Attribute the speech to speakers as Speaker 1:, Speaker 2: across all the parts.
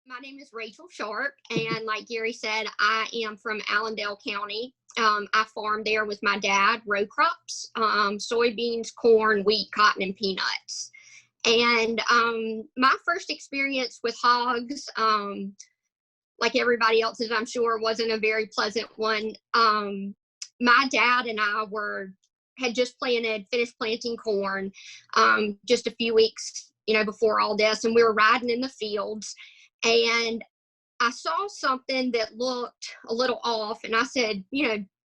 Speaker 1: My name is Rachel Sharp, and like Gary said, I am from Allendale County. I farm there with my dad, row crops, soybeans, corn, wheat, cotton, and peanuts. And my first experience with hogs, like everybody else's, I'm sure, wasn't a very pleasant one. My dad and I had just finished planting corn just a few weeks, before all this, and we were riding in the fields, and I saw something that looked a little off, and I said,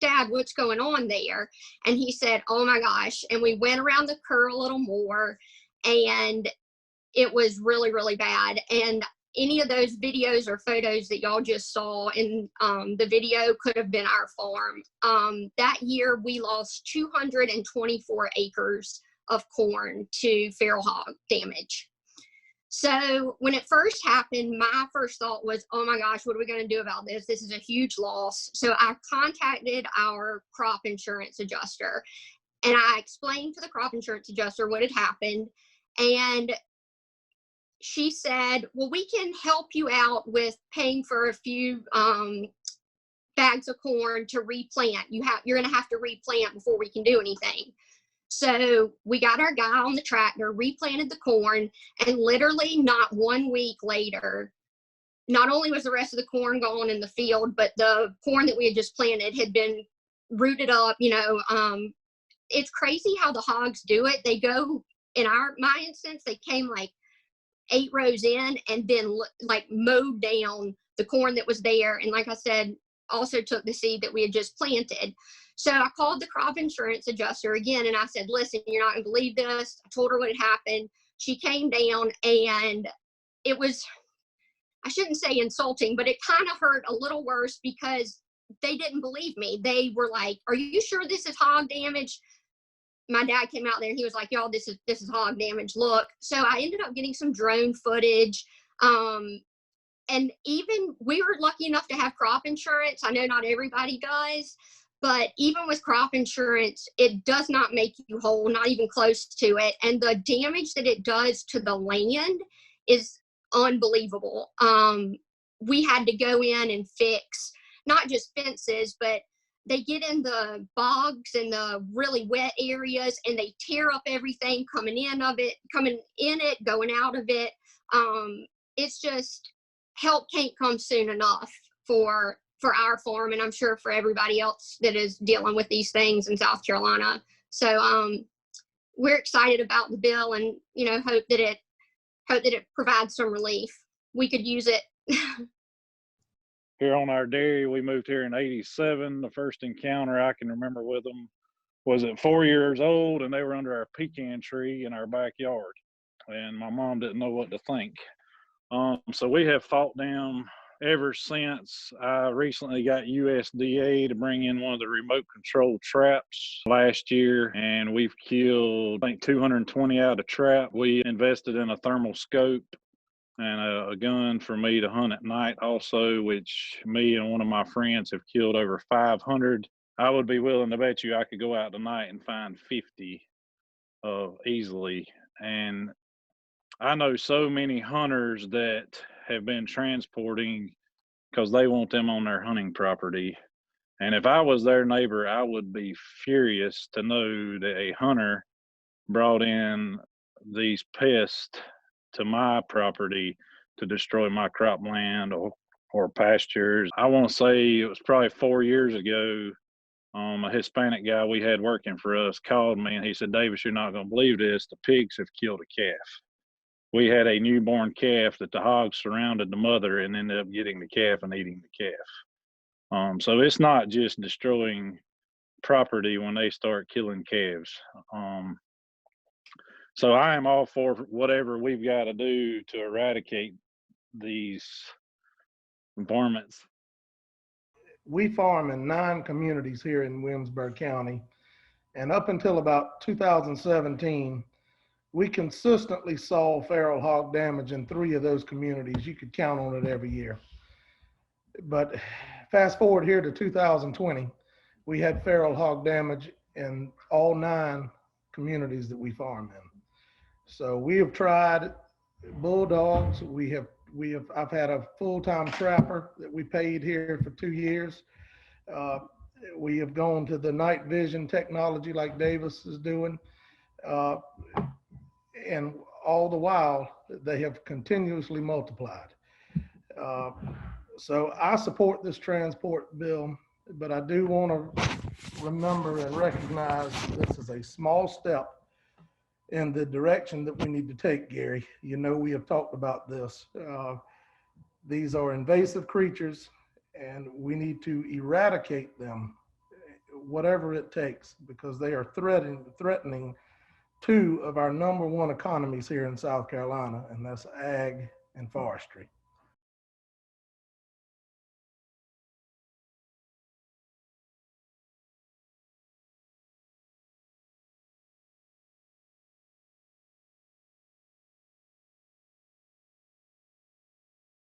Speaker 1: Dad, what's going on there? And he said, oh my gosh. And we went around the curve a little more, and it was really, really bad. And any of those videos or photos that y'all just saw in the video could have been our farm. That year, we lost 224 acres of corn to feral hog damage. So when it first happened, my first thought was, oh my gosh, what are we going to do about this? This is a huge loss. So I contacted our crop insurance adjuster, and I explained to the crop insurance adjuster what had happened. And she said, well, we can help you out with paying for a few bags of corn to replant. You're going to have to replant before we can do anything. So we got our guy on the tractor, replanted the corn, and literally not 1 week later, not only was the rest of the corn gone in the field, but the corn that we had just planted had been rooted up. It's crazy how the hogs do it. They go, in my instance, they came like 8 rows in and then like mowed down the corn that was there. And like I said, also took the seed that we had just planted. So I called the crop insurance adjuster again, and I said, listen, you're not going to believe this. I told her what had happened. She came down, and it was, I shouldn't say insulting, but it kind of hurt a little worse because they didn't believe me. They were like, are you sure this is hog damage? My dad came out there and he was like, y'all, this is hog damage. Look. So I ended up getting some drone footage. And even we were lucky enough to have crop insurance. I know not everybody does, but even with crop insurance, it does not make you whole, not even close to it. And the damage that it does to the land is unbelievable. We had to go in and fix not just fences, but they get in the bogs and the really wet areas, and they tear up everything coming in it, going out of it. It's just, help can't come soon enough for our farm, and I'm sure for everybody else that is dealing with these things in South Carolina. So we're excited about the bill, and hope that it provides some relief. We could use it.
Speaker 2: Here on our dairy, we moved here in '87. The first encounter I can remember with them was at 4 years old, and they were under our pecan tree in our backyard, and my mom didn't know what to think. So we have fought them ever since. I recently got USDA to bring in one of the remote control traps last year, and we've killed, I think, 220 out of the trap. We invested in a thermal scope and a gun for me to hunt at night also, which me and one of my friends have killed over 500. I would be willing to bet you I could go out tonight and find 50 easily. And I know so many hunters that have been transporting because they want them on their hunting property. And if I was their neighbor, I would be furious to know that a hunter brought in these pests to my property to destroy my cropland or pastures. I want to say it was probably 4 years ago. A Hispanic guy we had working for us called me, and he said, Davis, you're not going to believe this. The pigs have killed a calf. We had a newborn calf that the hogs surrounded the mother and ended up getting the calf and eating the calf. So it's not just destroying property when they start killing calves. So I am all for whatever we've got to do to eradicate these varmints.
Speaker 3: We farm in 9 communities here in Williamsburg County, and up until about 2017, we consistently saw feral hog damage in 3 of those communities. You could count on it every year. But fast forward here to 2020, we had feral hog damage in all 9 communities that we farm in. So we have tried bulldogs, we have I've had a full-time trapper that we paid here for 2 years. Uh, we have gone to the night vision technology like Davis is doing. Uh, and all the while, they have continuously multiplied. Uh, so I support this transport bill, but I do want to remember and recognize this is a small step in the direction that we need to take, Gary. You know, we have talked about this. These are invasive creatures, and we need to eradicate them, whatever it takes, because they are threatening two of our #1 economies here in South Carolina, and that's ag and forestry.